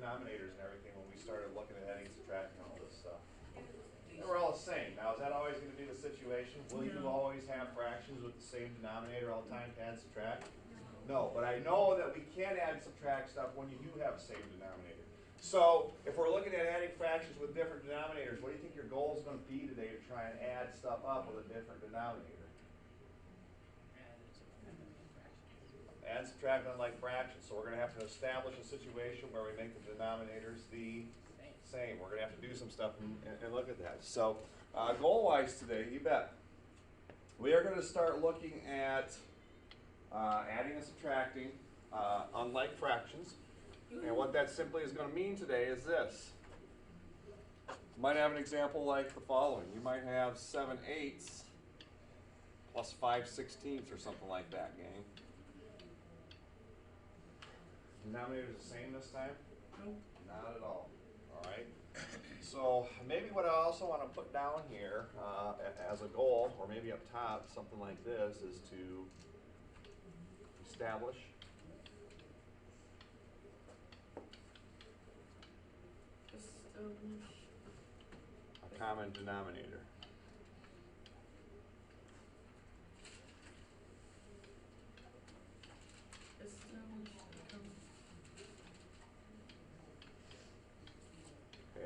denominators and everything when we started looking at adding and subtracting all this stuff. They were all the same. Now, is that always going to be the situation? Will you always have fractions with the same denominator all the time to add and subtract? No, but I know that we can add and subtract stuff when you do have the same denominator. So, if we're looking at adding fractions with different denominators, what do you think your goal is going to be today to try and add stuff up with a different denominator? Add and subtract unlike fractions. So we're going to have to establish a situation where we make the denominators the same. We're going to have to do some stuff and look at that. So goal-wise today, you bet, we are going to start looking at adding and subtracting unlike fractions. And what that simply is going to mean today is this. You might have an example like the following. You might have 7/8 plus 5/16 or something like that, gang. Denominator is the same this time? Nope. Not at all. All right. So maybe what I also want to put down here as a goal, or maybe up top, something like this, is to establish a common denominator.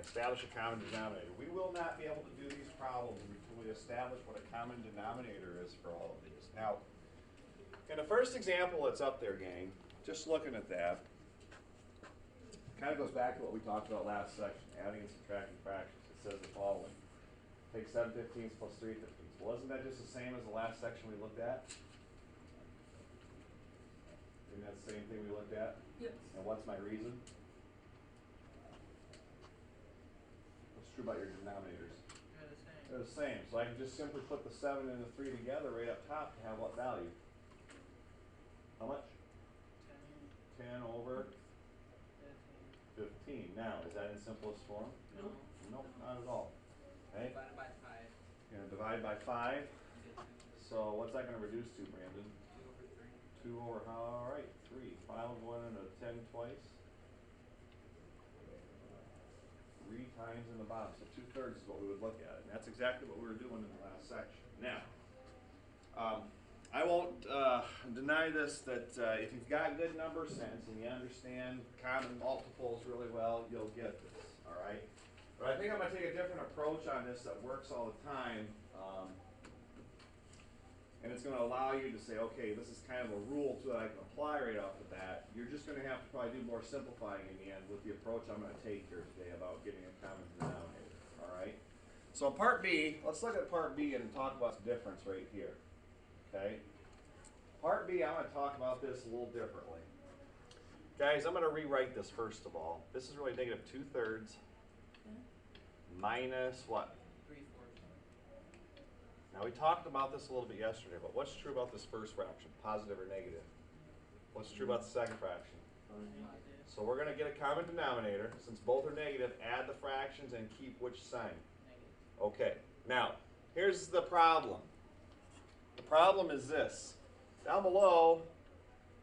Establish a common denominator. We will not be able to do these problems until we establish what a common denominator is for all of these. Now, in the first example that's up there, gang, just looking at that, kind of goes back to what we talked about last section, adding and subtracting fractions. It says the following. Take 7/15 plus 3/15. Well, isn't that just the same as the last section we looked at? Isn't that the same thing we looked at? Yes. And what's my reason? True about your denominators. They're the same. So I can just simply put the 7 and the 3 together right up top to have what value? How much? 10 over 15. Now, is that in simplest form? Nope. Nope, not at all. Okay? Divided by 5. You're going to divide by 5. So what's that going to reduce to, Brandon? 2 over how? All right, 3. 5 will go into 10 twice. 3 times in the bottom, so 2/3 is what we would look at, and that's exactly what we were doing in the last section. Now, I won't deny this, that if you've got good number sense and you understand common multiples really well, you'll get this, all right? But I think I'm going to take a different approach on this that works all the time, and it's going to allow you to say, okay, this is kind of a rule too that I can apply right off the bat. You're just going to have to probably do more simplifying in the end with the approach I'm going to take here today about getting a common denominator, all right? So part B, let's look at part B and talk about the difference right here, okay? Part B, I'm going to talk about this a little differently. Guys, I'm going to rewrite this first of all. This is really negative 2/3 minus what? 3/4. Now we talked about this a little bit yesterday, but what's true about this first fraction, positive or negative? What's true about the second fraction? So we're going to get a common denominator. Since both are negative, add the fractions and keep which sign? Negative. Okay, now here's the problem. The problem is this. Down below,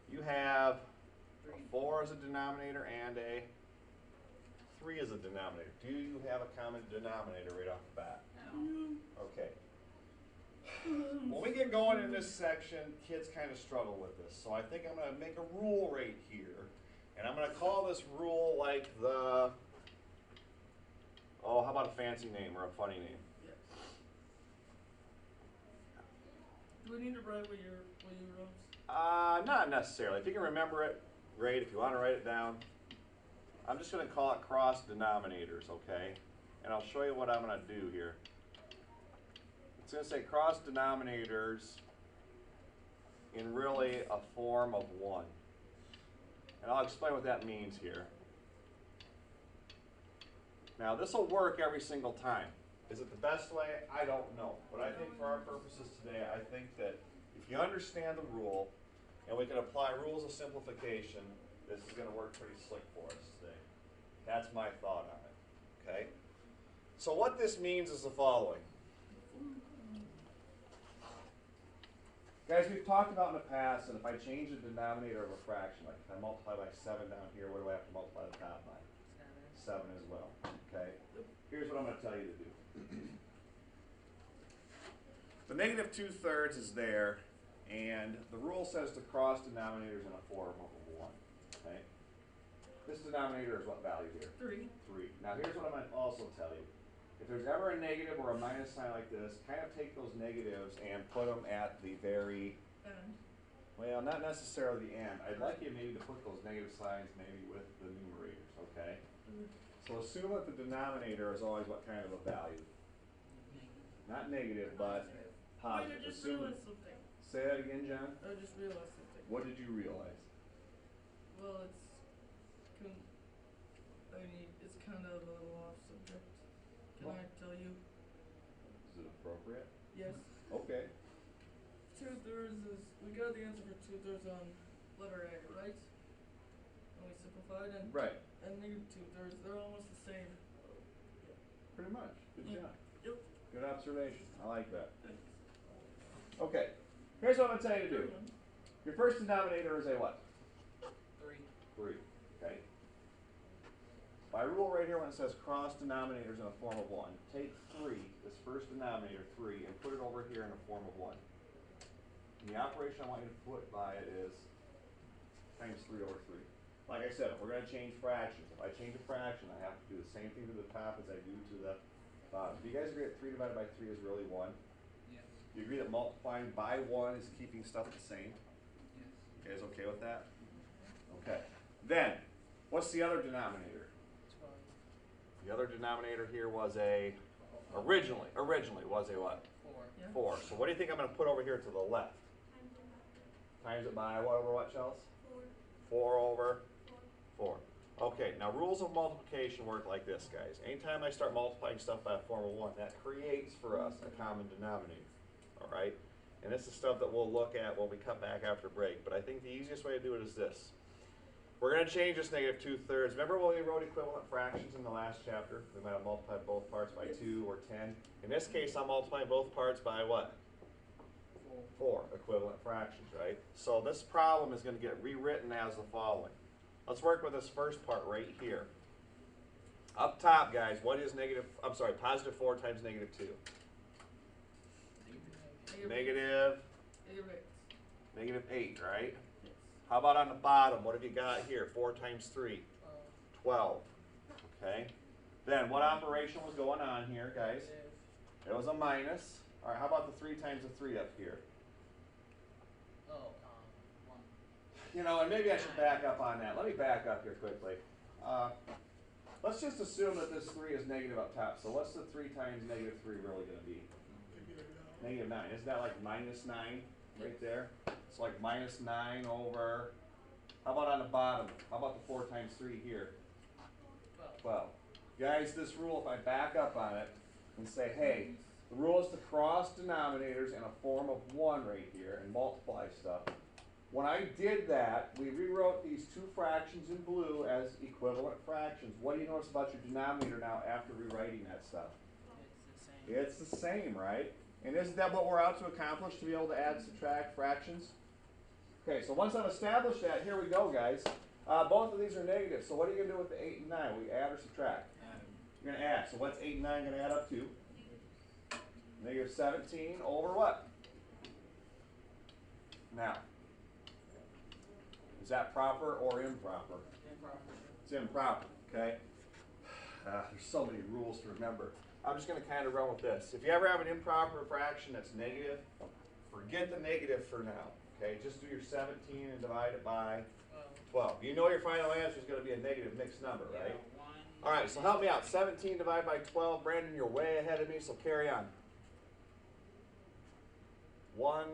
you have 4 as a denominator and a 3 as a denominator. Do you have a common denominator right off the bat? No. Okay. When we get going in this section, kids kind of struggle with this. So I think I'm going to make a rule right here. And I'm going to call this rule like the, oh, how about a fancy name or a funny name? Yes. Do we need to write what you wrote? Not necessarily. If you can remember it, great. If you want to write it down, I'm just going to call it cross denominators, okay? And I'll show you what I'm going to do here. It's going to say cross denominators in really a form of 1. And I'll explain what that means here. Now this will work every single time. Is it the best way? I don't know. But I think for our purposes today, I think that if you understand the rule and we can apply rules of simplification, this is going to work pretty slick for us today. That's my thought on it. Okay? So what this means is the following. Guys, we've talked about in the past that if I change the denominator of a fraction, like if I multiply by 7 down here, what do I have to multiply the top by? 7 as well, okay? Here's what I'm going to tell you to do. The negative 2/3 is there, and the rule says to cross denominators in a form of a 1, okay? This denominator is what value here? 3. 3. Now here's what I'm going to also tell you. If there's ever a negative or a minus sign like this, kind of take those negatives and put them at the very, And well, not necessarily the end. I'd like you maybe to put those negative signs maybe with the numerators, okay? So assume that the denominator is always what kind of a value? Not negative, but wait, I positive. just Assume, realized something. say that again, John? I just realized something. What did you realize? Well, it's kind of a little off subject. Can Well- I tell you? Is it appropriate? Yes. Okay. 2/3 is, we got the answer for 2/3 on letter A, right? And we simplified and Right. negative 2/3, they're almost the same. Pretty much. Good Yeah. job. Yep. Good observation. I like that. Thanks. Okay. Here's what I'm going to tell you to do. Third one. Your first denominator is a what? 3. 3. Okay. By rule right here when it says cross denominators in a form of 1, take 3, this first denominator 3, and put it over here in a form of 1. And the operation I want you to put by it is times 3 over 3. Like I said, if we're going to change fractions, if I change a fraction, I have to do the same thing to the top as I do to the bottom. Do you guys agree that 3 divided by 3 is really 1? Yes. Do you agree that multiplying by 1 is keeping stuff the same? Yes. You guys okay with that? Okay. Then, what's the other denominator? 12. The other denominator here was a, originally was a what? 4. Yeah. 4. So what do you think I'm going to put over here to the left? Times it by what over what, Chels? 4 over 4. Okay, now rules of multiplication work like this, guys. Anytime I start multiplying stuff by a form of 1, that creates for us a common denominator. All right? And this is stuff that we'll look at when we come back after break. But I think the easiest way to do it is this. We're going to change this negative 2/3. Remember when we wrote equivalent fractions in the last chapter? We might have multiplied both parts by 2 or 10. In this case, I'm multiplying both parts by what? 4 equivalent fractions, right? So this problem is going to get rewritten as the following. Let's work with this first part right here. Up top, guys, what is positive 4 times negative 2? Negative Negative 8. 8, right? Yes. How about on the bottom? What have you got here? 4 times 3? 12. Okay. Then what operation was going on here, guys? It was a minus. All right, how about the 3 times the 3 up here? 1. You know, and maybe I should back up on that. Let me back up here quickly. Let's just assume that this 3 is negative up top. So what's the 3 times negative 3 really going to be? Negative 9. Isn't that like minus 9 right there? It's like minus 9 over, how about on the bottom? How about the 4 times 3 here? 12. Guys, this rule, if I back up on it and say, hey, the rule is to cross denominators in a form of 1 right here and multiply stuff. When I did that, we rewrote these two fractions in blue as equivalent fractions. What do you notice about your denominator now after rewriting that stuff? It's the same. It's the same, right? And isn't that what we're out to accomplish, to be able to add and subtract fractions? Okay, so once I've established that, here we go, guys. Both of these are negative, so what are you going to do with the 8 and 9? We add or subtract? You're going to add. So what's 8 and 9 going to add up to? Negative 17 over what? Now, is that proper or improper? Improper. It's improper, okay? There's so many rules to remember. I'm just going to kind of run with this. If you ever have an improper fraction that's negative, forget the negative for now, okay? Just do your 17 and divide it by 12. You know your final answer is going to be a negative mixed number, right? Yeah, 1. All right, so help me out. 17 divided by 12. Brandon, you're way ahead of me, so carry on. 1.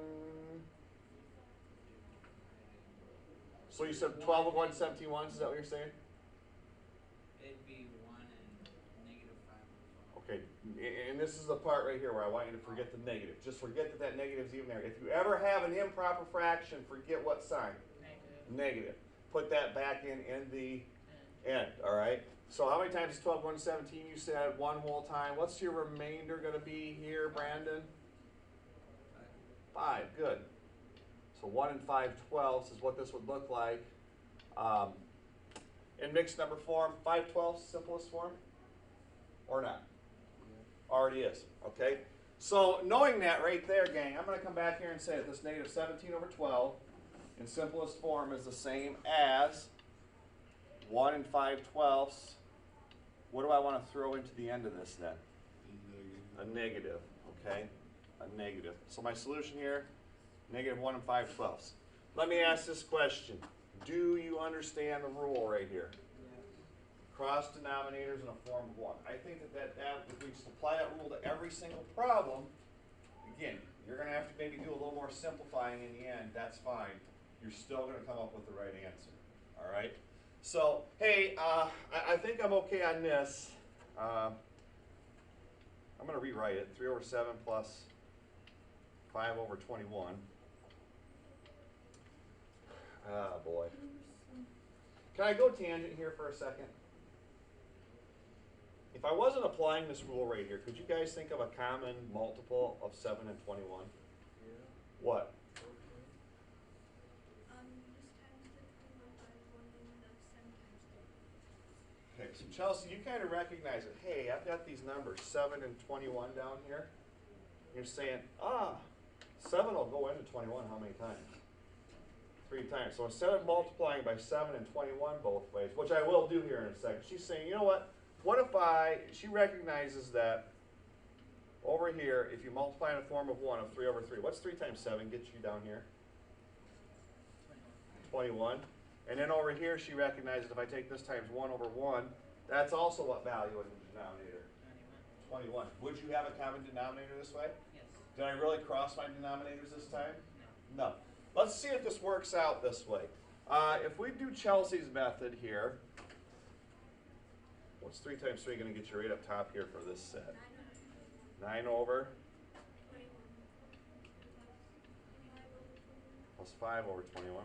So you said 12 of 1, 17 ones, is that what you're saying? It'd be 1 and negative 5. Okay, and this is the part right here where I want you to forget the negative. Just forget that that negative is even there. If you ever have an improper fraction, forget what sign? Negative. Negative. Put that back in the end, all right? So how many times is 12, 1, 17? You said 1 whole time. What's your remainder going to be here, Brandon? 5, good. So 1 and 5 twelfths is what this would look like. in mixed number form, 5/12 simplest form? Or not? Already is, okay? So knowing that right there, gang, I'm going to come back here and say that this negative 17 over 12 in simplest form is the same as 1 and 5/12. What do I want to throw into the end of this then? A negative, okay? A negative. So my solution here, negative 1 and 5/12. Let me ask this question. Do you understand the rule right here? Cross denominators in a form of 1. I think that if we just apply that rule to every single problem, again, you're going to have to maybe do a little more simplifying in the end. That's fine. You're still going to come up with the right answer. All right? So, hey, I think I'm okay on this. I'm going to rewrite it. 3 over 7 plus 5 over 21. Ah, boy. Can I go tangent here for a second? If I wasn't applying this rule right here, could you guys think of a common multiple of 7 and 21? Yeah. What? Okay, so Chelsea, you kind of recognize it. Hey, I've got these numbers, 7 and 21 down here. You're saying, 7 will go into 21 how many times? 3 times. So instead of multiplying by 7 and 21 both ways, which I will do here in a second, she's saying, you know what? What if she recognizes that over here, if you multiply in a form of 1 of 3 over 3, what's 3 times 7 get you down here? 21. And then over here, she recognizes if I take this times 1 over 1, that's also what value in the denominator? 21. Would you have a common denominator this way? Yes. Did I really cross my denominators this time? No. No. Let's see if this works out this way. If we do Chelsea's method here, what's 3 times 3 going to get you right up top here for this set? 9 over plus 5 over 21.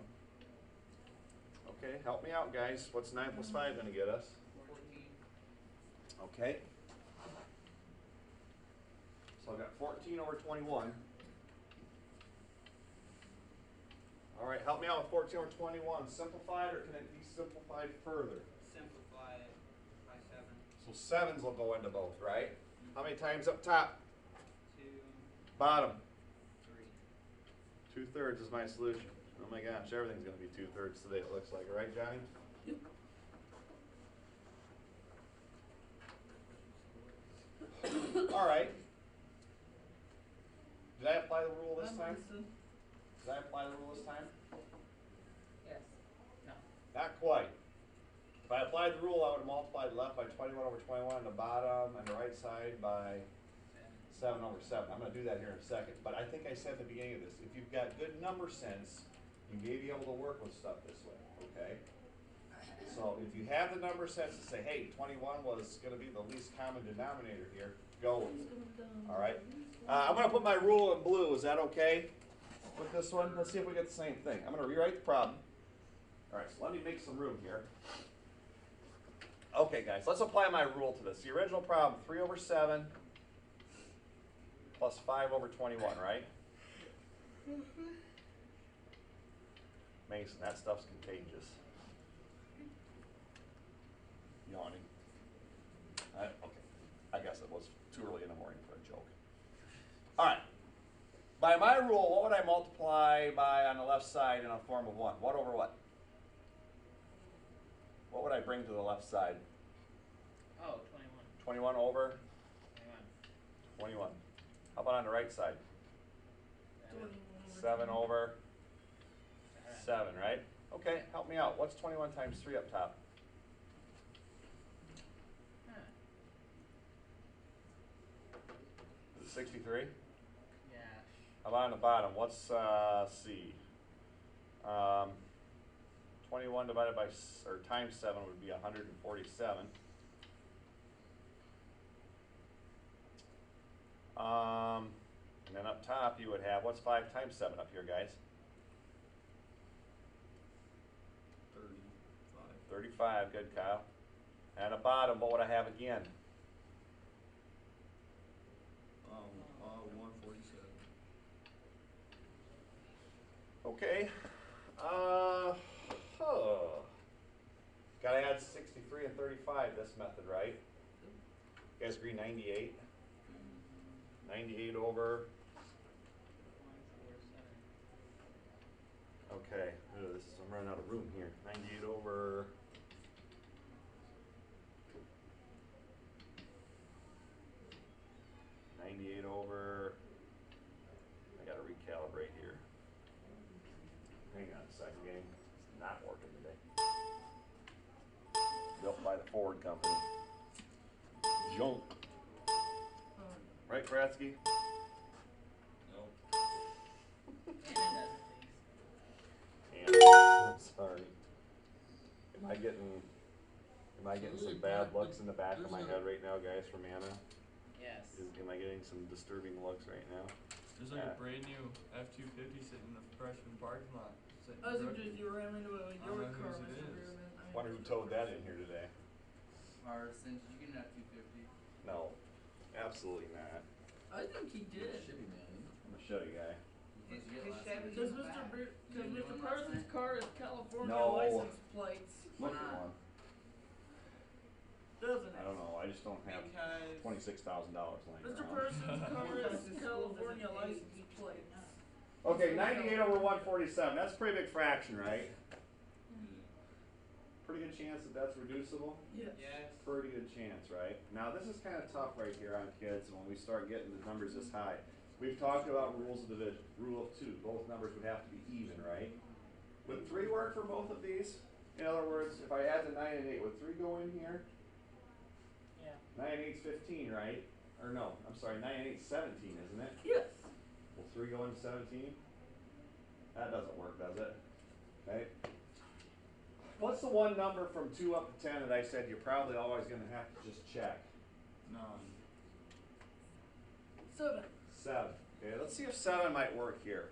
Okay, help me out, guys. What's 9 plus 5 going to get us? 14. Okay. So I've got 14 over 21. All right, help me out with 14 over 21. Simplified, or can it be simplified further? Simplify it by 7. So 7s will go into both, right? How many times up top? 2, Bottom. 3. 2/3 is my solution. Oh my gosh, everything's going to be 2/3 today, it looks like, right, Johnny? Yep. All right. Did I apply the rule this I'm time? listening. Did I apply the rule this time? Yes. No. Not quite. If I applied the rule, I would have multiplied the left by 21 over 21 on the bottom and the right side by 7 over 7. I'm going to do that here in a second. But I think I said at the beginning of this, if you've got good number sense, you may be able to work with stuff this way, okay? So if you have the number sense to say, hey, 21 was going to be the least common denominator here, go with it. All right? I'm going to put my rule in blue. Is that okay with this one? Let's see if we get the same thing. I'm going to rewrite the problem. All right, so let me make some room here. Okay, guys, let's apply my rule to this. The original problem, 3 over 7 plus 5 over 21, right? Mason, that stuff's contagious. Yawning. Okay, I guess it was too early in the morning for a joke. All right. By my rule, what would I multiply by on the left side in a form of 1? What over what? What would I bring to the left side? Oh, 21 21. over 21. 21. How about on the right side? 7 over 7, right? Okay, help me out. What's 21 times 3 up top? Huh. Is it 63? Yeah. How about on the bottom? What's C? 21 divided by, or times 7 would be 147. And then up top you would have, what's 5 times 7 up here, guys? 35. 35, good, Kyle. And at the bottom, what would I have again? 147. Okay. Gotta add 63 and 35 this method, right? You guys agree 98? 98 over, 147. okay, I'm running out of room here. 98 over, I gotta recalibrate here. Hang on a second, gang. It's not working today. Built by the Ford company. Junk. Right, Kratzky? And, I'm sorry. Am I getting some bad looks in the back of my head right now, guys, from Anna? Yes. Am I getting some disturbing looks right now? There's like a brand new F-250 sitting in the freshman parking lot. I was just you ran into it with I don't your know car, whose it Mr. is. Beerman. Wonder who towed that in here today? Morrison, did you get an F-250? No, absolutely not. I think he did. Should be, man. I'm a Chevy guy. What'd you get His last Chevy's night? Because in the Mr. back. Parsons' car is California No. license plates. Look Why at not? one. Doesn't I it? don't know, I just don't have Because $26,000 laying Mr. around. Parsons' car is California license plates. Okay, 98 over 147, that's a pretty big fraction, right? Pretty good chance that that's reducible? Yes. yes. Pretty good chance, right? Now, this is kind of tough right here on kids when we start getting the numbers this high. We've talked about rules of division. Rule of 2, both numbers would have to be even, right? Would 3 work for both of these? In other words, if I add the 9 and 8, would 3 go in here? Yeah. 9 and 8's 15, right? Or no, I'm sorry, 9 and 8's 17, isn't it? Yes. Will 3 go into 17? That doesn't work, does it? Okay. What's the one number from 2 up to 10 that I said you're probably always going to have to just check? 9. 7. 7. Okay, let's see if 7 might work here.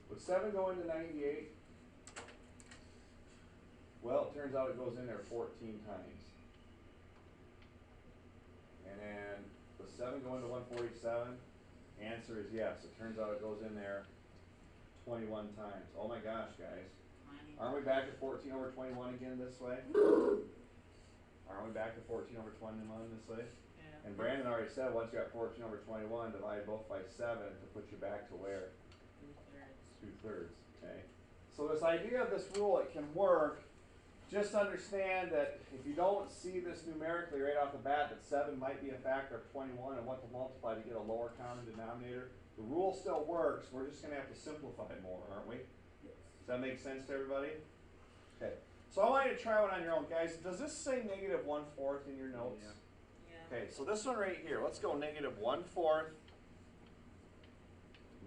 Would 7 go into 98? Well, it turns out it goes in there 14 times. And then, does 7 go into 147? Answer is yes. It turns out it goes in there 21 times. Oh my gosh, guys. Aren't we back at 14 over 21 again this way? Aren't we back to 14 over 21 this way? Yeah. And Brandon already said once you got 14 over 21, divide both by 7 to put you back to where? 2/3. 2/3, okay? So this idea of this rule, it can work. Just understand that if you don't see this numerically right off the bat, that 7 might be a factor of 21 and what to multiply to get a lower common denominator. The rule still works, we're just going to have to simplify more, aren't we? Does that make sense to everybody? Okay, so I want you to try one on your own. Guys, does this say negative 1/4 in your notes? Yeah. Okay, so this one right here, let's go negative 1/4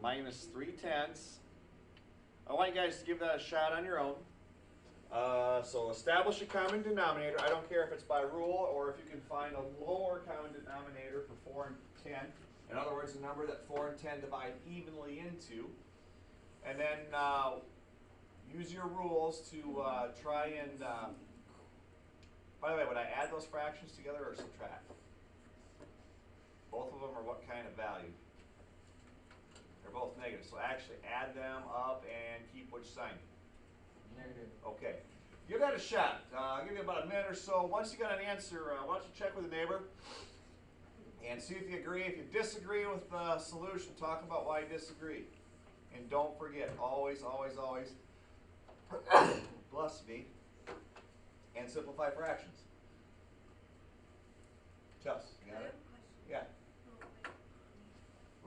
minus 3/10. I want you guys to give that a shot on your own. So establish a common denominator. I don't care if it's by rule or if you can find a lower common denominator for 4 and 10. In other words, a number that 4 and 10 divide evenly into. And then use your rules to try and, by the way, would I add those fractions together or subtract? Both of them are what kind of value? They're both negative, so actually add them up and keep which sign? Negative. Okay, give that a shot. I'll give you about a minute or so. Once you got an answer, why don't you check with a neighbor and see if you agree. If you disagree with the solution, talk about why you disagree. And don't forget, always, always, always, bless me, and simplify fractions. Chelsea, you got it? Yeah.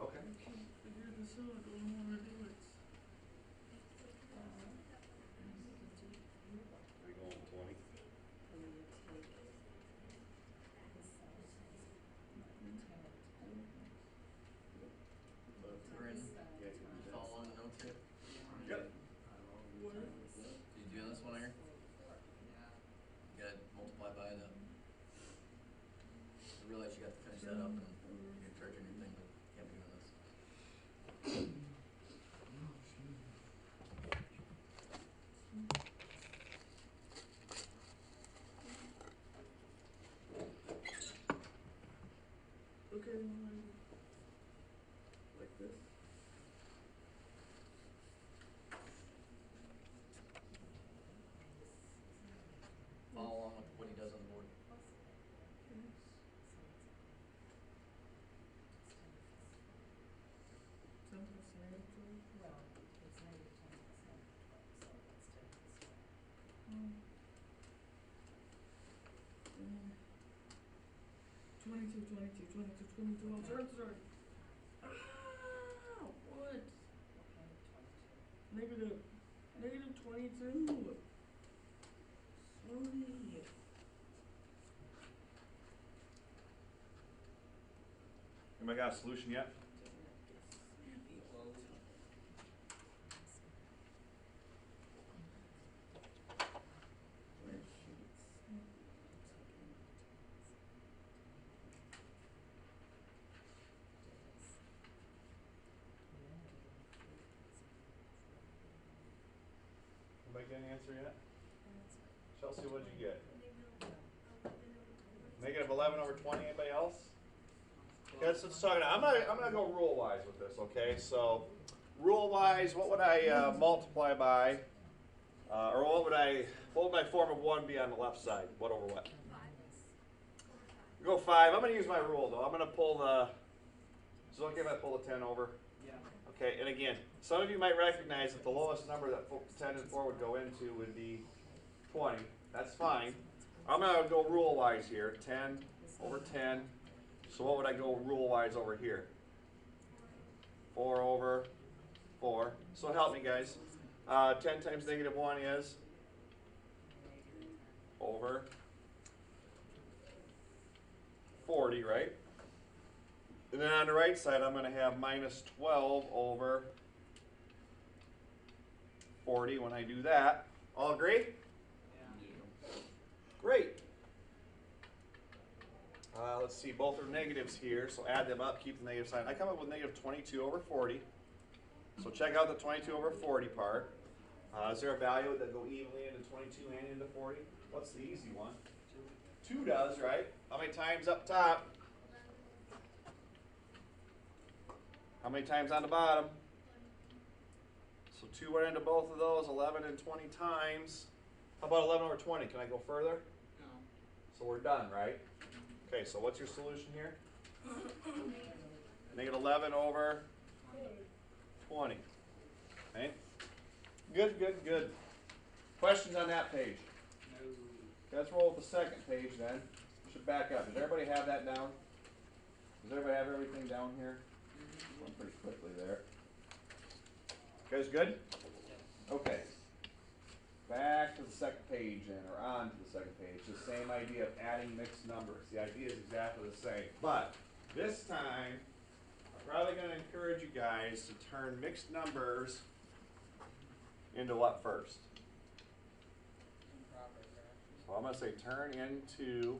Okay. I can't figure this out. I don't know how to do it. We go 20. Brandon, you follow along the notes here? Yep. What? You doing this one here? You gotta multiply by the. I realize you got to finish that up and you're charging your thing, but you can't be doing this. Okay, like this. 22, 22, 22, 22. I'm sorry. Ah, what? Negative 22. Sorry. Anybody got a solution yet? Equals. Anybody get an answer yet? Chelsea, what'd you get? Negative 11 over 20. Anybody else? Okay, let's talk it out. I'm gonna go rule wise with this. Okay, so rule wise, what would I multiply by, or what would my form of 1 be on the left side? What over what? Go 5. I'm gonna use my rule though. I'm gonna pull the. Is it okay if I pull the 10 over? Yeah. Okay, and again, some of you might recognize that the lowest number that 10 and 4 would go into would be 20. That's fine. I'm going to go rule-wise here. 10 over 10. So what would I go rule-wise over here? 4 over 4. So help me, guys. 10 times negative 1 is? Over 40, right? And then on the right side, I'm going to have minus 12 over 40 when I do that. All agree? Yeah. Great. Let's see, both are negatives here, so add them up, keep the negative sign. I come up with negative 22 over 40. So check out the 22 over 40 part. Is there a value that go evenly into 22 and into 40? What's the easy one? 2 does, right? How many times up top? How many times on the bottom? So 2 went into both of those, 11 and 20 times. How about 11 over 20? Can I go further? No. So we're done, right? Okay, so what's your solution here? Negative 11 over 20. Okay? Good, good, good. Questions on that page? No. Okay, let's roll with the second page then. We should back up. Does everybody have that down? Does everybody have everything down here? Going pretty quickly there. You guys good? Okay. Back to the second page then, or on to the second page. The same idea of adding mixed numbers. The idea is exactly the same. But this time, I'm probably going to encourage you guys to turn mixed numbers into what first? Improper fraction. So I'm going to say turn into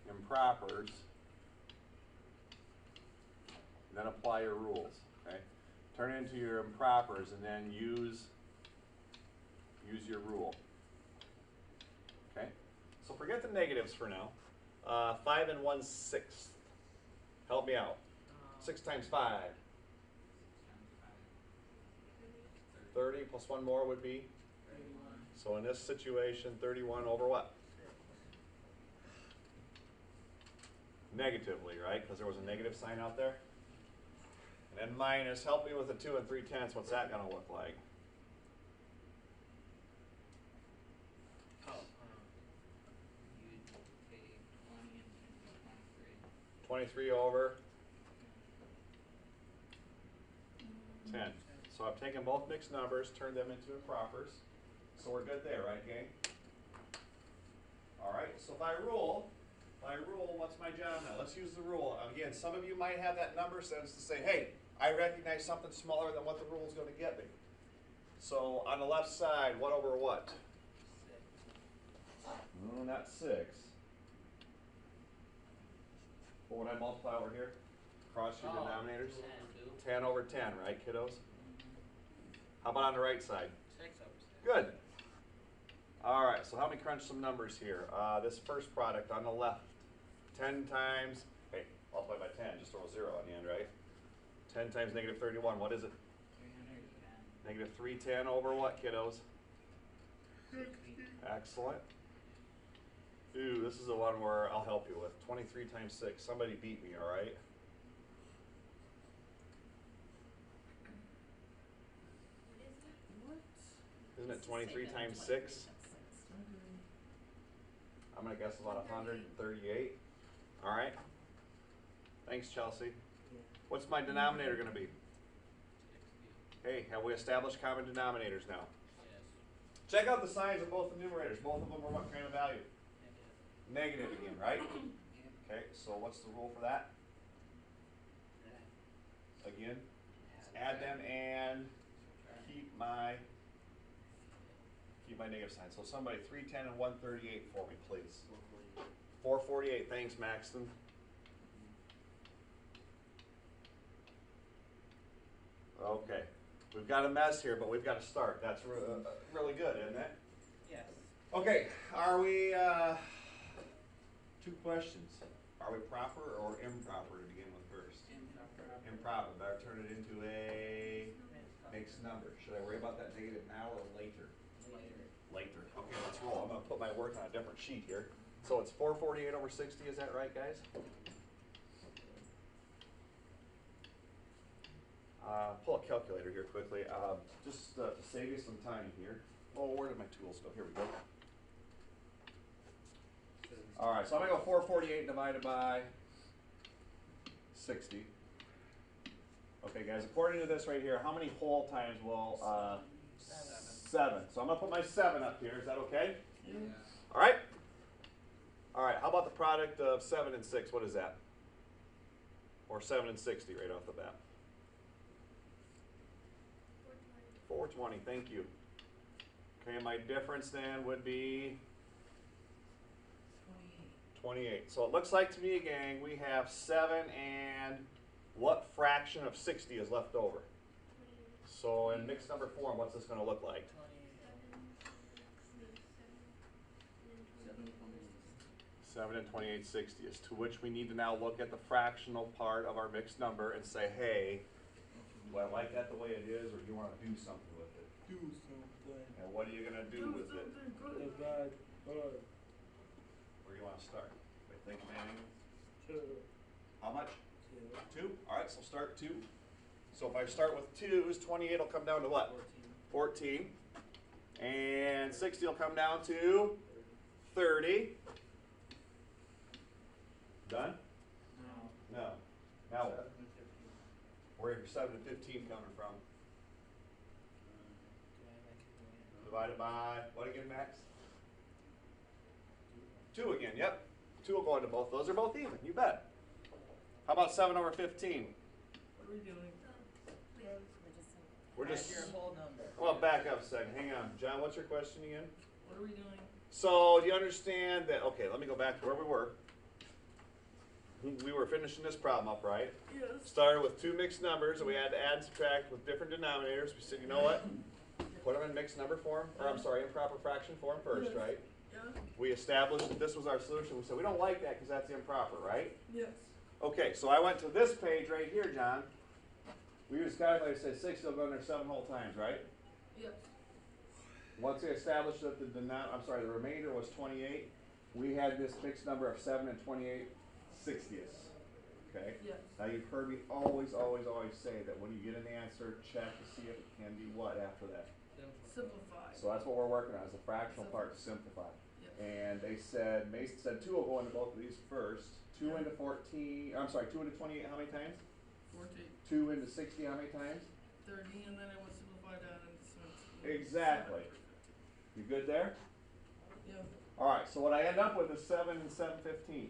impropers, then apply your rules. Okay? Turn into your impropers and then use your rule. Okay? So forget the negatives for now. 5 and 1/6. Help me out. 6 times 5. 30 plus 1 more would be? 31. So in this situation, 31 over what? Negatively, right? Because there was a negative sign out there. And then minus, help me with the 2 and 3/10. What's that going to look like? Oh, you'd take 20 and 23 over 10. So I've taken both mixed numbers, turned them into impropers. So we're good there, right, gang? All right, so by rule, what's my job now? Let's use the rule. Again, some of you might have that number sense to say, hey, I recognize something smaller than what the rule is going to get me. So on the left side, what over what? 6. No, not 6. What would I multiply over here? Cross your denominators? 10 over 10, right, kiddos? How about on the right side? 6 over 6. Good. All right, so help me crunch some numbers here. This first product on the left, 10 times, hey, multiply by 10, just throw a 0 on the end, right? 10 times negative 31, what is it? 310. Negative 310 over what, kiddos? 60. Excellent. Ooh, this is the one where I'll help you with. 23 times 6. Somebody beat me, all right? What? Isn't it 23 times 6? I'm going to guess about 138. All right? Thanks, Chelsea. What's my denominator going to be? 60. Hey, have we established common denominators now? Yes. Check out the signs of both the numerators. Both of them are what kind of value? Negative. Negative again, right? Yeah. Okay, so what's the rule for that? That. Again, add them and keep my negative sign. So somebody 310 and 138 for me, please. 448. Thanks, Maxton. Okay, we've got a mess here, but we've got to start. That's really good, isn't it? Yes. Okay, are we, two questions. Are we proper or improper to begin with first? Improper. Improper, better turn it into a mixed number. Should I worry about that negative now or later? Later. Later. Okay, let's roll. I'm gonna put my work on a different sheet here. So it's 448 over 60, is that right, guys? Pull a calculator here quickly, just to save you some time here. Oh, where did my tools go? Here we go. All right, so I'm gonna go 448 divided by 60. Okay, guys, according to this right here, how many whole times will, 7. So I'm gonna put my 7 up here, is that okay? Yeah. All right? All right, how about the product of 7 and 6, what is that? Or 7 and 60 right off the bat? 420, thank you. Okay, my difference then would be 28. So it looks like to me, gang, we have 7 and what fraction of 60 is left over? So in mixed number form, what's this going to look like? 7 and 28/60, to which we need to now look at the fractional part of our mixed number and say, hey, do I like that the way it is, or do you want to do something with it? Do something. And what are you going to do with it? Divide by Where do you want to start? Wait, think, Manning. 2. How much? 2. 2? All right, so start 2. So if I start with 2's, 28 will come down to what? 14. And 60 will come down to 30. Done? No. No. Now what? 7 and 15. Where are your 7 and 15 coming from? Divided by, what again, Max? 2 again, yep. 2 will go into both. Those are both even, you bet. How about 7 over 15? What are we doing? We're just, Add your whole number. well, back up a second. Hang on. John, what's your question again? What are we doing? So, do you understand that, okay, let me go back to where we were. We were finishing this problem up, right? Yes. Started with 2 mixed numbers, and we had to add and subtract with different denominators. We said, you know what? Put them in mixed number form, or I'm sorry, improper fraction form first, Yes. right? Yeah. We established that this was our solution. We said, we don't like that because that's improper, right? Yes. Okay, so I went to this page right here, John. We used calculator, said 60 will go in there 7 whole times, right? Yes. Once we established that the remainder was 28, we had this mixed number of 7 and 28/60ths. Okay? Yes. Now you've heard me always say that when you get an answer, check to see if it can be what after that. Simplify. So that's what we're working on, is the fractional part to simplify. Yes. And they said, Mason said 2 will go into both of these first. 2 into 14, I'm sorry, 2 into 28 how many times? 14, 2 into 60 how many times? 30, and then it would simplify down into 17. Exactly. You good there? Yeah. Alright, so what I end up with is 7 and 7/15.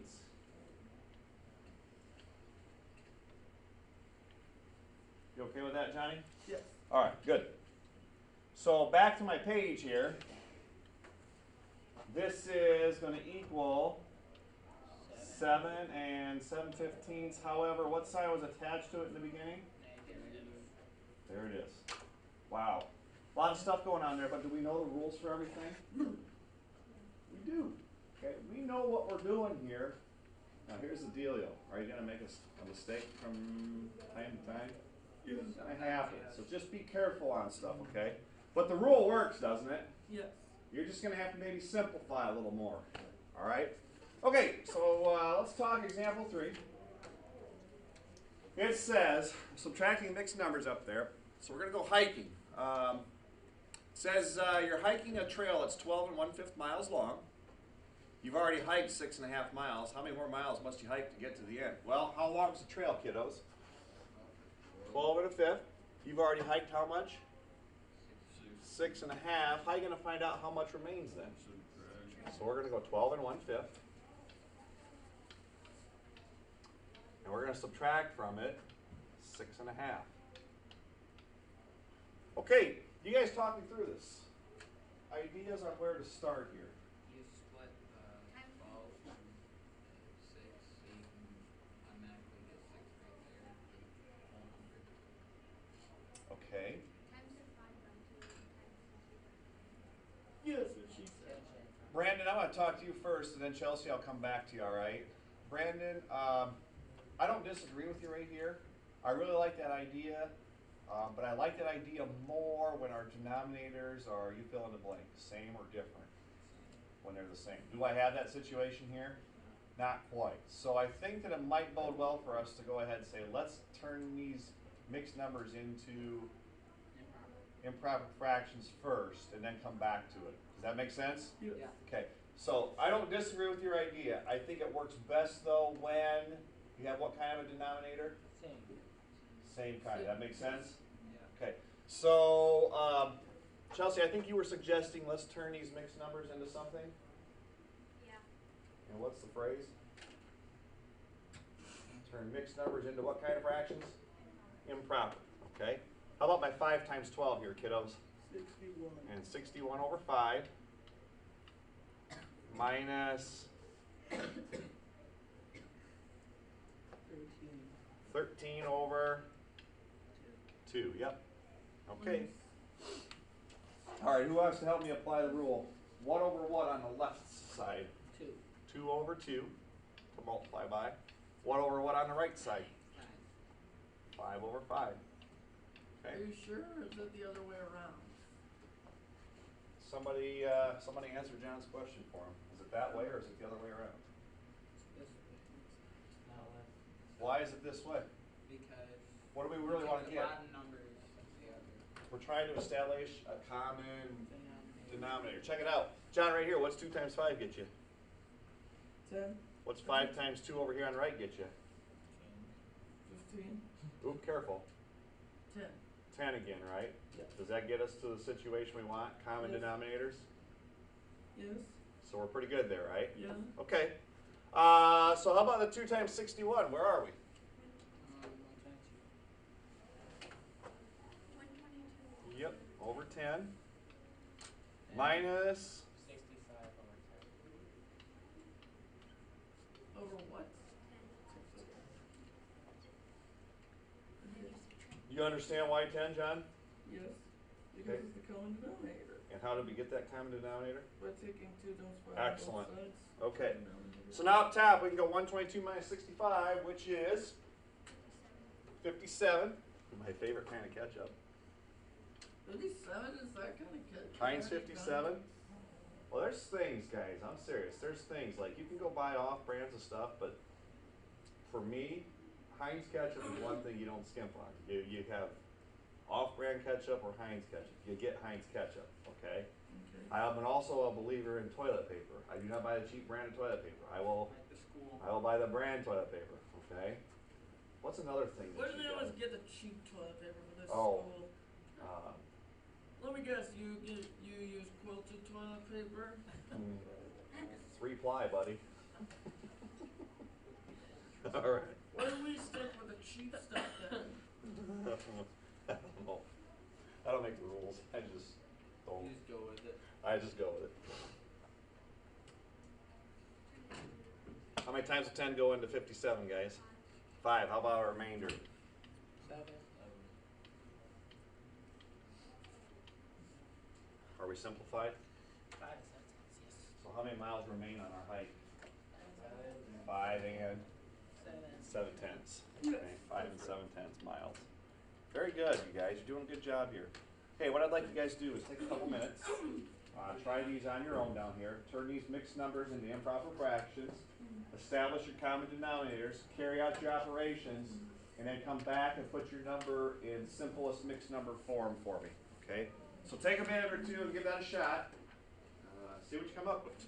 You okay with that, Johnny? Yes. Alright, good. So back to my page here. This is going to equal 7 and 7/15. However, what sign was attached to it in the beginning? Negative. There it is. Wow. A lot of stuff going on there, but do we know the rules for everything? We do. Okay, we know what we're doing here. Now here's the dealio. Are you going to make a mistake from time to time? It's going to happen. So just be careful on stuff, okay? But the rule works, doesn't it? Yes. You're just going to have to maybe simplify a little more. All right? Okay, so let's talk example 3. It says, subtracting mixed numbers up there. So we're going to go hiking. It says you're hiking a trail that's 12 1/5 miles long. You've already hiked 6.5 miles. How many more miles must you hike to get to the end? Well, how long is the trail, kiddos? 12 1/5. You've already hiked how much? 6.5. How are you going to find out how much remains then? So we're going to go 12 1/5. And we're going to subtract from it 6.5. Okay, you guys talk me through this. Ideas on where to start here. You split 12 from 6, so you can automatically get 6 right there. Whole number. Okay. Yes, what she said. Brandon, I want to talk to you first, and then Chelsea, I'll come back to you, all right? Brandon, I don't disagree with you right here. I really like that idea, but I like that idea more when our denominators are, you fill in the blank, same or different, when they're the same. Do I have that situation here? Not quite. So I think that it might bode well for us to go ahead and say, let's turn these mixed numbers into improper fractions first, and then come back to it. Does that make sense? Yes. Yeah. Okay, so I don't disagree with your idea. I think it works best though when you have what kind of a denominator? Same. Same kind. That makes sense? Yeah. Okay, so Chelsea, I think you were suggesting let's turn these mixed numbers into something? Yeah. And what's the phrase? Turn mixed numbers into what kind of fractions? Improper, okay? How about my 5 times 12 here, kiddos? 61. And 61 over 5 minus 13 over 2. Yep. Okay. All right, who wants to help me apply the rule? What over what on the left side? 2. 2 over 2 to multiply by. What over what on the right side? 5 over 5. Are Okay. you sure, or is it the other way around? Somebody answer John's question for him. Is it that way or is it the other way around? This way. Not left. Why is it this way? Because What do we really want to the get? bottom number is the other. We're trying to establish a common Denominator. denominator. Check it out. John, right here, what's 2 times 5 get you? 10, What's 5 times 2 over here on the right get you? 15, Oop, careful. 10. 10 again, right? Yeah. Does that get us to the situation we want? Common Yes. denominators? Yes. So we're pretty good there, right? Yeah. Okay. So how about the 2 times 61? Where are we? 122. Yep, over 10. Minus, 65 over 10. Over what? you understand why 10, John? Yes. Because Okay. it's the common denominator. And how did we get that common denominator? By taking 2 times 5 on Excellent. both sides. Okay. So now up top, we can go 122 minus 65, which is 57. My favorite kind of ketchup. 57 is that kind of catch. Heinz 57. Well, there's things, guys. I'm serious. There's things like you can go buy off brands of stuff, but for me, Heinz ketchup is one thing you don't skimp on. You have off-brand ketchup or Heinz ketchup. You get Heinz ketchup, okay? Okay. I am also a believer in toilet paper. I do not buy the cheap brand of toilet paper. I will Like the school. buy the brand toilet paper, okay? What's another thing Where that do you they always got? get the cheap toilet paper for this Oh. school? Uh, Let me guess, you use quilted toilet paper? 3-ply, buddy. All right. Why do we stick with the cheap stuff then? I don't know. I don't make the rules. I just don't. You just go with it. I just go with it. How many times does 10 go into 57, guys? 5. How about our remainder? 7. Are we simplified? 5 cents. Yes. So how many miles remain on our hike? 7. 5 and 7. 7/10. Yes. Okay, 5 and 7/10 miles. Very good, you guys. You're doing a good job here. Okay, what I'd like you guys to do is take a couple minutes. Try these on your own down here. Turn these mixed numbers into improper fractions. Establish your common denominators. Carry out your operations. And then come back and put your number in simplest mixed number form for me. Okay? So take a minute or two and give that a shot. See what you come up with.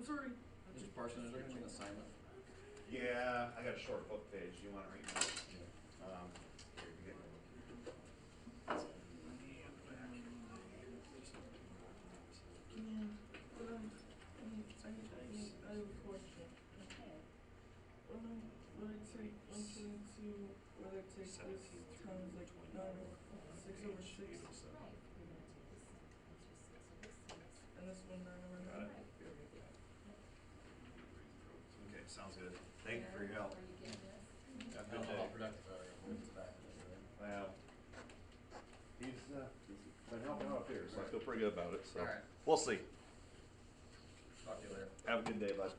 I'm sorry. Mr. Parsons, is there gonna be an assignment? Yeah, I got a short book page. You want to read that? Here, you get But I have a question. When I take 122, whether I take this times like 9 or 6 over 6, and this one 9 over 9. Got it. Okay, sounds good. Thank you for your help. Have a good day. How productive are you? We'll get to that. Well, he's been helping out here, so I feel pretty good about it. So Alright. we'll see. Talk to you later. Have a good day, bud.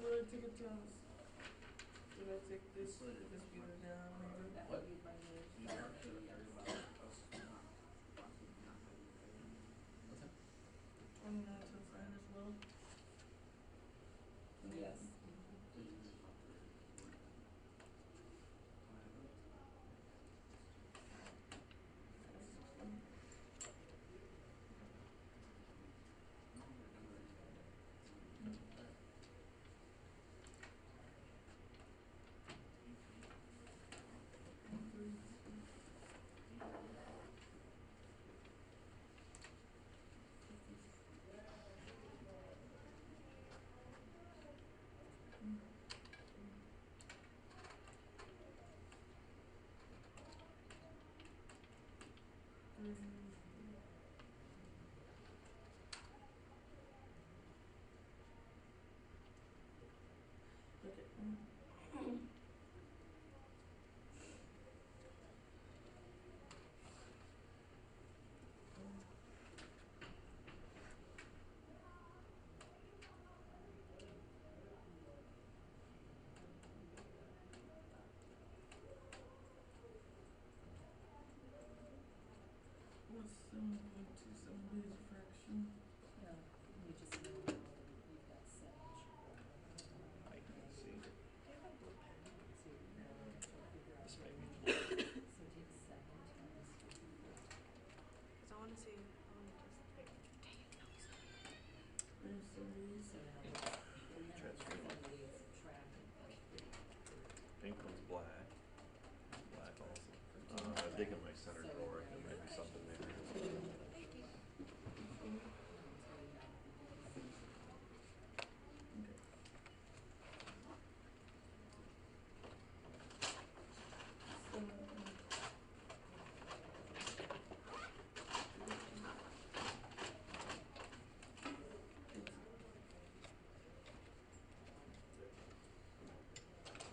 When I take it times, when I take this be the denominator. What? What's that? 29 times 9 as well. Yes. Okay. What's 7.27 base fraction? Yeah, you just know now that you've got sedge. I can see. So now to figure out. This may be. So take 7 times 54. Because I want to see. There's 70. So now we're Transfer. 78 subtracted by 3. Pink one's black. Black also. I dig in my center drawer. There might be something there.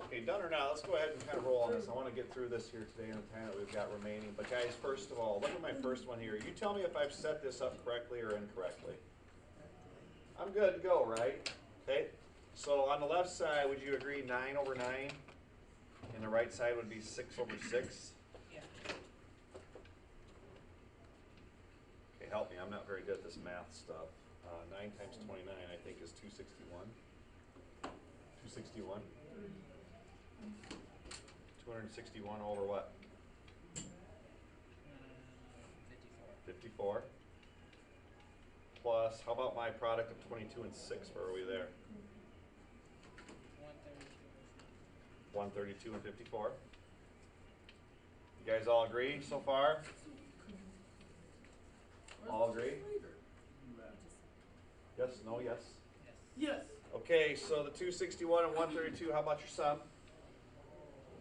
Okay, done or not, let's go ahead and kind of roll on this. I want to get through this here today in the time that we've got remaining. But guys, first of all, look at my first one here. You tell me if I've set this up correctly or incorrectly. I'm good to go, right? Okay, so on the left side, would you agree 9 over 9? And the right side would be 6 over 6? Yeah. Okay, help me, I'm not very good at this math stuff. 9 times 29, I think, is 261. 261? 261 over what? 54. Plus, how about my product of 22 and 6? Where are we there? 132 and 54. You guys all agree so far? All agree? Yes, no, yes? Yes. Okay, so the 261 and 132, how about your sum?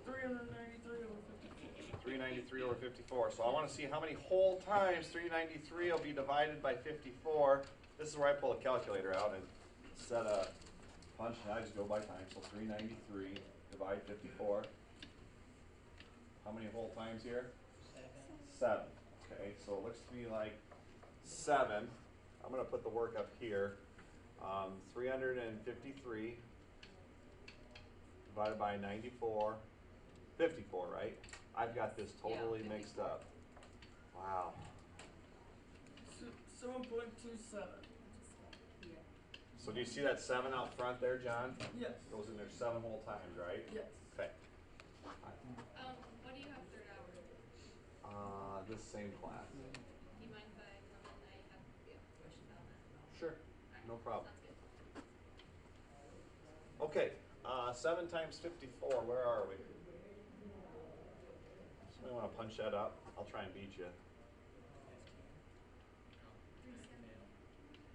393 over 54. 393 over 54. So I want to see how many whole times 393 will be divided by 54. This is where I pull a calculator out and instead of punching, I just go by time. So 393 divide 54. How many whole times here? 7. Okay, so it looks to me like 7. I'm going to put the work up here. 353 divided by 94. 54, right? I've got this totally mixed up. Wow. 7.27. Yeah. So do you see that 7 out front there, John? Yes. Goes in there 7 whole times, right? Yes. Okay. What do you have third hour? This same class. Do you mind if I come in? I have a question about that. Sure. Alright. no problem. Sounds good. Okay, 7 times 54, where are we? Somebody wanna punch that up? I'll try and beat you.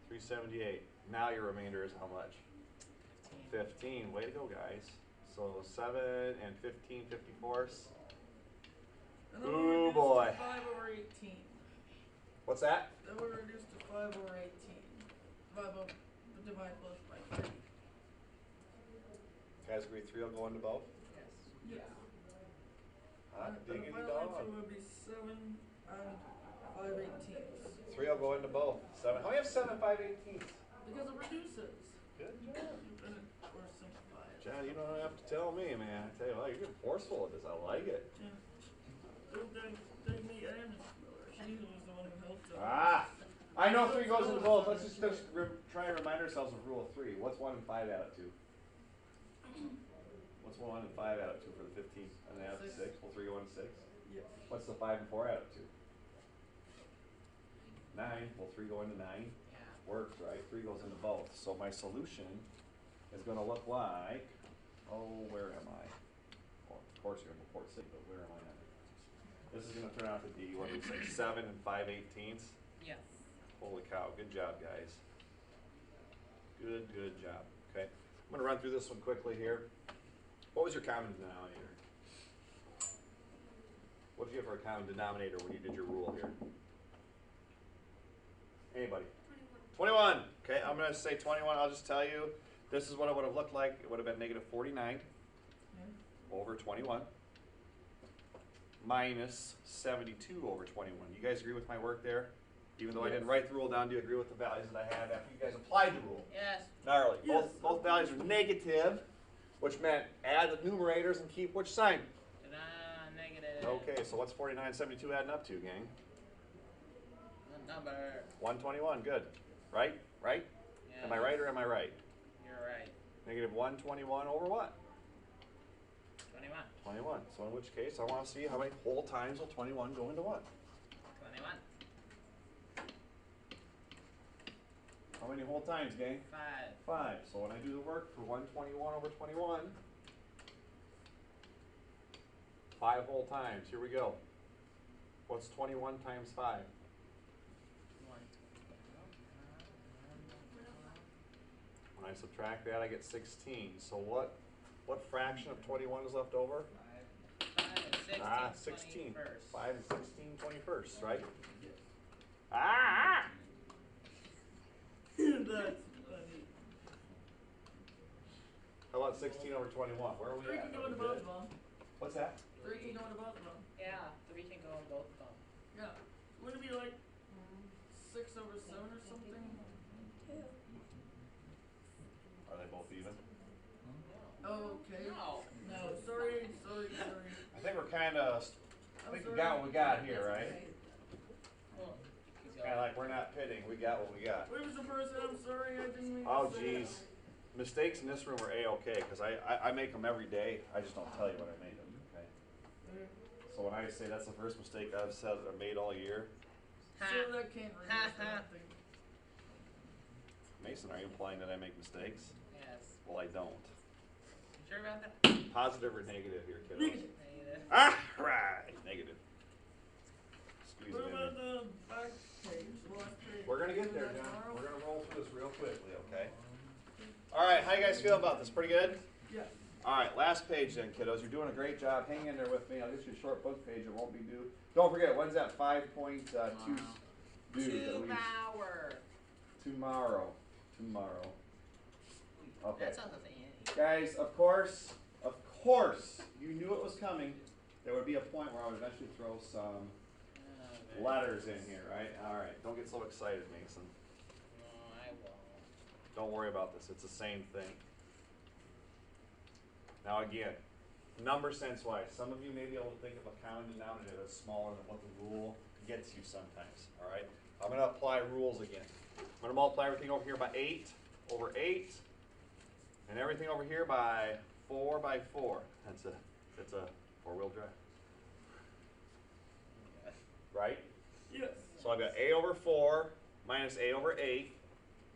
378. Now your remainder is how much? 15. Way to go, guys. So 7 and 15 54s. And then Ooh, we'll reduce boy. to 5 over 18. What's that? Then we're reduced to 5 over 18. Divide both by 3. Guys agree 3 will go into both? Yes. Hot And diggity the final answer dog. would be 7 and 5/18. 3 will go into both. 7. How do you have 7 5/18? Because it reduces. Good job. Or simplify it. John, you don't have to tell me, man. I tell you what, you're getting forceful with this. I like it. Yeah. Don't thank me and Miss Miller. She was the one who helped us. Ah! I know 3 goes into both. Let's just try and remind ourselves of rule of 3. What's 1 and 5 add up to? What's 1 and 5 add up to for the 15? And they add up to 6. Will 3 go into 6? Yes. What's the 5 and 4 add up to? 9. Will 3 go into 9? Yeah. Works, right? 3 goes into both. So my solution is going to look like, oh, where am I? Well, of course you're going to port 6, but where am I at? This is going to turn out to be, what do we say, 7 and 5/18? Yes. Holy cow, good job, guys. Good job. Okay, I'm going to run through this one quickly here. What was your common denominator? What did you have for a common denominator when you did your rule here? Anybody? 21. 21. Okay, I'm going to say 21. I'll just tell you, this is what it would have looked like. It would have been negative 49 over 21 minus 72 over 21. You guys agree with my work there? Even though I didn't write the rule down, do you agree with the values that I had after you guys applied the rule? Yes. Gnarly. Yes. Both values are negative, which meant add the numerators and keep which sign? Negative. Okay, so what's 49, 72 adding up to, gang? Number. 121, good. Right? Right? Yeah. Am I right or am I right? You're right. Negative 121 over what? 21. 21. So in which case, I want to see how many whole times will 21 go into what? 21. How many whole times, gang? 5. 5. So when I do the work for 121 over 21, 5 whole times. Here we go. What's 21 times 5? 1. When I subtract that, I get 16. So what fraction of 21 is left over? 5, 16, 16. 21st. 5 and 16, 21st, right? Ah! That's funny. How about 16 over 21? Where are we 3 at? can go Are we into both good? of them. What's that? 3 can go into both of them. Yeah, 3 can go in both of them. Yeah. Wouldn't it be like 6 over 7 or something? Are they both even? Okay. No. No, sorry. I think we're kind of, I I'm think we sorry. got what we got here, right? Well, Kind of like we're not pitting, we got what we got. Where was the person? I'm sorry, I didn't mean Oh, to say geez. that. Mistakes in this room are A-okay, because I make them every day. I just don't tell you when I make them, okay? So when I say that's the first mistake I've said or made all year, So that can't reduce, I don't think. Mason, are you implying that I make mistakes? Yes. Well, I don't. You sure about that? Positive or negative here, kiddos? Negative. Negative. Ah, right. Negative. Squeeze What it in about there. the back page, the last page? We're gonna get there, Doing that John. tomorrow? We're gonna roll through this real quickly, okay? All right, how you guys feel about this? Pretty good? Yeah. All right, last page then, kiddos. You're doing a great job. Hang in there with me. I'll get you a short book page. It won't be due. Don't forget, when's that 5.2 due? That leaves Tomorrow. tomorrow. Okay. That sounds like Guys, of course, you knew it was coming. There would be a point where I would eventually throw some letters in here, right? All right, don't get so excited, Mason. No, I won't. Don't worry about this. It's the same thing. Now again, number sense wise, some of you may be able to think of a common denominator that's smaller than what the rule gets you sometimes, all right? I'm going to apply rules again. I'm going to multiply everything over here by 8 over 8, and everything over here by 4 by 4. That's a four-wheel drive, right? Yes. So I've got a over 4 minus a over 8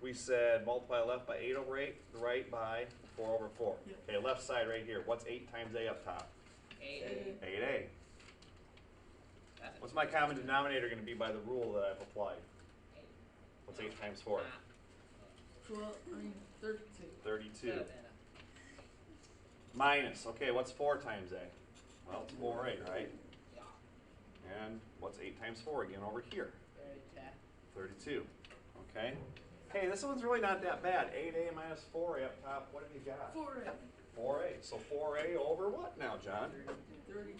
we said multiply left by 8 over 8, the right by 4 over 4. Yeah. Okay, left side right here. What's 8 times A up top? 8. 8A. That's What's my common denominator going to be by the rule that I've applied? What's 8 times 4? 32. 32. Minus, okay, what's 4 times A? Well, it's 4A, right? And what's 8 times 4 again over here? 32. Okay. Hey, this one's really not that bad. 8A minus 4A up top, what have you got? 4A. 4A. So 4A over what now, John? 32.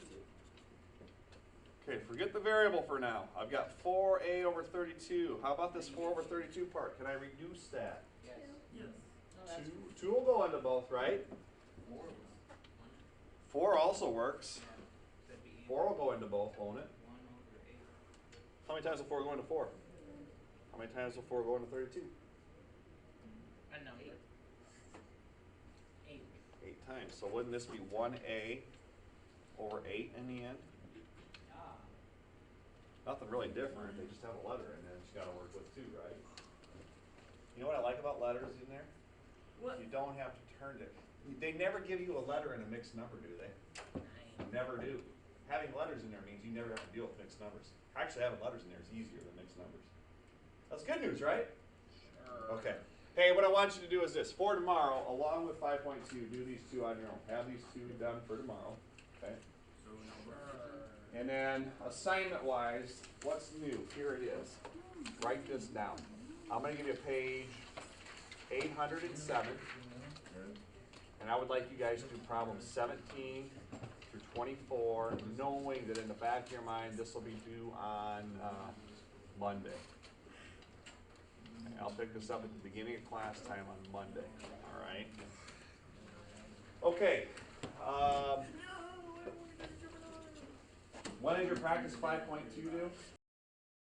Okay, forget the variable for now. I've got 4A over 32. How about this 4 over 32 part? Can I reduce that? Yes. Yes. 2 will go into both, right? 4 also works. Could be 4 will go into both, won't it? 1 over 8. How many times will 4 go into 4? How many times will 4 go into 32? A number. 8. 8 times. So wouldn't this be 1A over 8 in the end? Nothing really different. They just have a letter in there that you got to work with too, right? You know what I like about letters in there? What? You don't have to turn it. They never give you a letter in a mixed number, do they? Never do. Having letters in there means you never have to deal with mixed numbers. Actually, having letters in there is easier than mixed numbers. That's good news, right? Sure. Okay. Hey, what I want you to do is this. For tomorrow, along with 5.2, do these 2 on your own. Have these 2 done for tomorrow. Okay. So number. And then assignment-wise, what's new? Here it is. Write this down. I'm going to give you page 807. And I would like you guys to do problems 17 through 24, knowing that in the back of your mind, this will be due on Monday. I'll pick this up at the beginning of class time on Monday. All right? Okay. When is your practice 5.2 due?